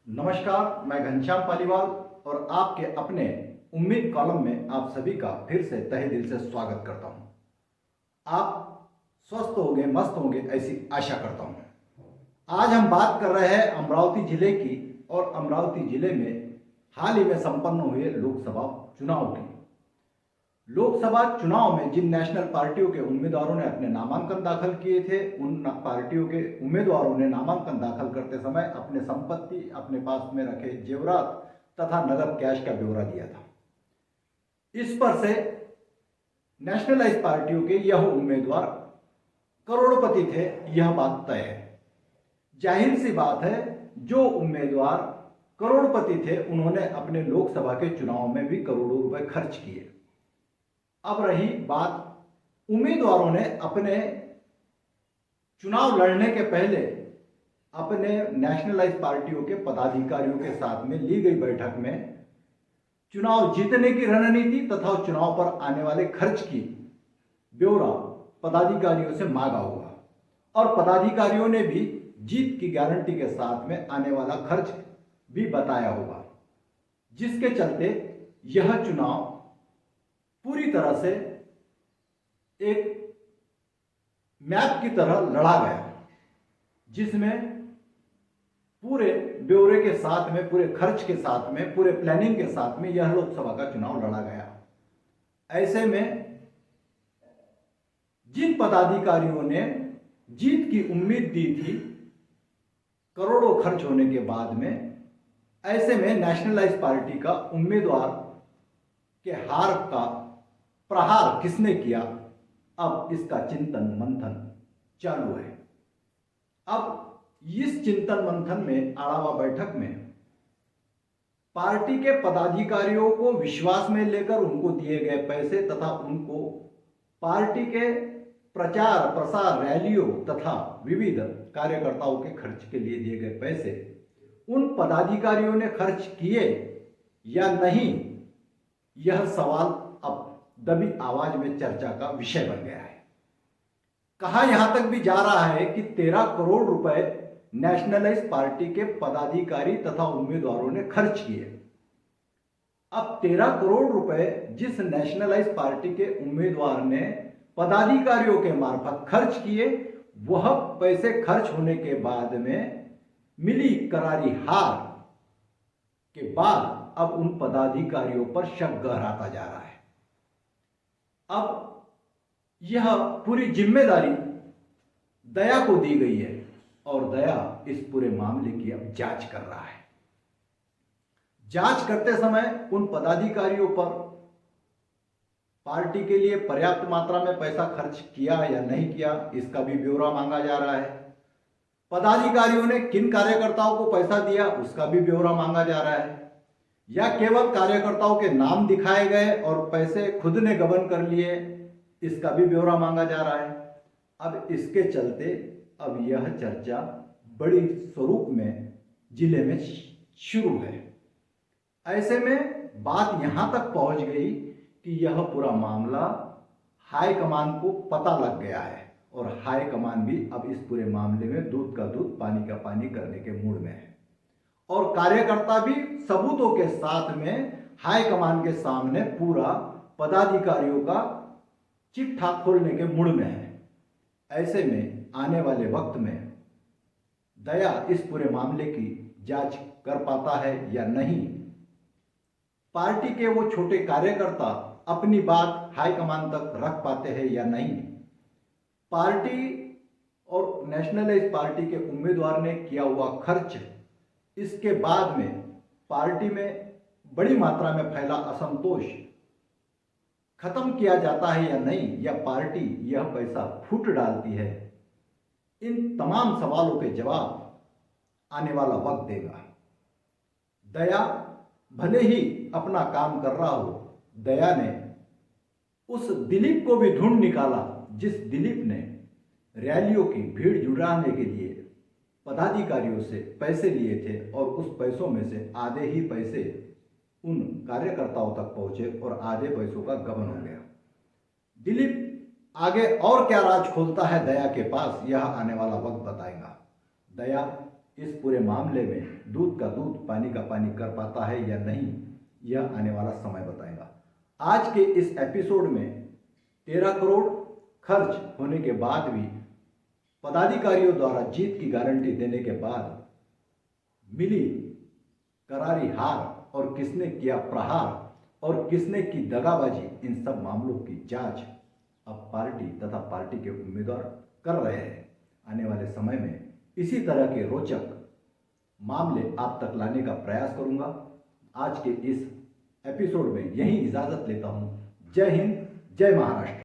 नमस्कार, मैं घनश्याम पालीवाल और आपके अपने उम्मीद कॉलम में आप सभी का फिर से तहे दिल से स्वागत करता हूं। आप स्वस्थ होंगे, मस्त होंगे, ऐसी आशा करता हूं। आज हम बात कर रहे हैं अमरावती जिले की और अमरावती जिले में हाल ही में संपन्न हुए लोकसभा चुनाव की। लोकसभा चुनाव में जिन नेशनल पार्टियों के उम्मीदवारों ने अपने नामांकन दाखिल किए थे, उन पार्टियों के उम्मीदवारों ने नामांकन दाखिल करते समय अपने संपत्ति, अपने पास में रखे जेवरात तथा नगद कैश का ब्यौरा दिया था। इस पर से नेशनलाइज पार्टियों के यह उम्मीदवार करोड़पति थे, यह बात तय है। जाहिर सी बात है, जो उम्मीदवार करोड़पति थे उन्होंने अपने लोकसभा के चुनाव में भी करोड़ों रुपए खर्च किए। अब रही बात, उम्मीदवारों ने अपने चुनाव लड़ने के पहले अपने नेशनलाइज पार्टियों के पदाधिकारियों के साथ में ली गई बैठक में चुनाव जीतने की रणनीति तथा चुनाव पर आने वाले खर्च की ब्यौरा पदाधिकारियों से मांगा होगा और पदाधिकारियों ने भी जीत की गारंटी के साथ में आने वाला खर्च भी बताया होगा, जिसके चलते यह चुनाव पूरी तरह से एक मैप की तरह लड़ा गया, जिसमें पूरे ब्यौरे के साथ में, पूरे खर्च के साथ में, पूरे प्लानिंग के साथ में यह लोकसभा का चुनाव लड़ा गया। ऐसे में जिन पदाधिकारियों ने जीत की उम्मीद दी थी करोड़ों खर्च होने के बाद में, ऐसे में नेशनलाइज पार्टी का उम्मीदवार के हार का प्रहार किसने किया, अब इसका चिंतन मंथन चालू है। अब इस चिंतन मंथन में, आड़ावा बैठक में, पार्टी के पदाधिकारियों को विश्वास में लेकर उनको दिए गए पैसे तथा उनको पार्टी के प्रचार प्रसार रैलियों तथा विविध कार्यकर्ताओं के खर्च के लिए दिए गए पैसे उन पदाधिकारियों ने खर्च किए या नहीं, यह सवाल अब दबी आवाज में चर्चा का विषय बन गया है। कहा यहां तक भी जा रहा है कि 13 करोड़ रुपए नेशनलाइज पार्टी के पदाधिकारी तथा उम्मीदवारों ने खर्च किए। अब 13 करोड़ रुपए जिस नेशनलाइज पार्टी के उम्मीदवार ने पदाधिकारियों के मार्फत खर्च किए, वह पैसे खर्च होने के बाद में मिली करारी हार के बाद अब उन पदाधिकारियों पर शक गहराता जा रहा है। अब यह पूरी जिम्मेदारी दया को दी गई है और दया इस पूरे मामले की अब जांच कर रहा है। जांच करते समय उन पदाधिकारियों पर पार्टी के लिए पर्याप्त मात्रा में पैसा खर्च किया या नहीं किया, इसका भी ब्यौरा मांगा जा रहा है। पदाधिकारियों ने किन कार्यकर्ताओं को पैसा दिया, उसका भी ब्यौरा मांगा जा रहा है, या केवल कार्यकर्ताओं के नाम दिखाए गए और पैसे खुद ने गबन कर लिए, इसका भी ब्यौरा मांगा जा रहा है। अब इसके चलते अब यह चर्चा बड़ी स्वरूप में जिले में शुरू है। ऐसे में बात यहां तक पहुंच गई कि यह पूरा मामला हाईकमान को पता लग गया है और हाईकमान भी अब इस पूरे मामले में दूध का दूध पानी का पानी करने के मूड में है और कार्यकर्ता भी सबूतों के साथ में हाईकमान के सामने पूरा पदाधिकारियों का चिट्ठा खोलने के मूड में है। ऐसे में आने वाले वक्त में दया इस पूरे मामले की जांच कर पाता है या नहीं, पार्टी के वो छोटे कार्यकर्ता अपनी बात हाईकमान तक रख पाते हैं या नहीं, पार्टी और नेशनलाइज पार्टी के उम्मीदवार ने किया हुआ खर्च, इसके बाद में पार्टी में बड़ी मात्रा में फैला असंतोष खत्म किया जाता है या नहीं, या पार्टी यह पैसा फूट डालती है, इन तमाम सवालों के जवाब आने वाला वक्त देगा। दया भले ही अपना काम कर रहा हो, दया ने उस दिलीप को भी ढूंढ निकाला जिस दिलीप ने रैलियों की भीड़ जुटाने के लिए पदाधिकारियों से पैसे लिए थे और उस पैसों में से आधे ही पैसे उन कार्यकर्ताओं तक पहुंचे और आधे पैसों का गबन हो गया। दिलीप आगे और क्या राज खोलता है दया के पास, यह आने वाला वक्त बताएगा। दया इस पूरे मामले में दूध का दूध पानी का पानी कर पाता है या नहीं, यह आने वाला समय बताएगा। आज के इस एपिसोड में 13 करोड़ खर्च होने के बाद भी पदाधिकारियों द्वारा जीत की गारंटी देने के बाद मिली करारी हार और किसने किया प्रहार और किसने की दगाबाजी, इन सब मामलों की जांच अब पार्टी तथा पार्टी के उम्मीदवार कर रहे हैं। आने वाले समय में इसी तरह के रोचक मामले आप तक लाने का प्रयास करूंगा। आज के इस एपिसोड में यही इजाजत लेता हूं। जय हिंद, जय महाराष्ट्र।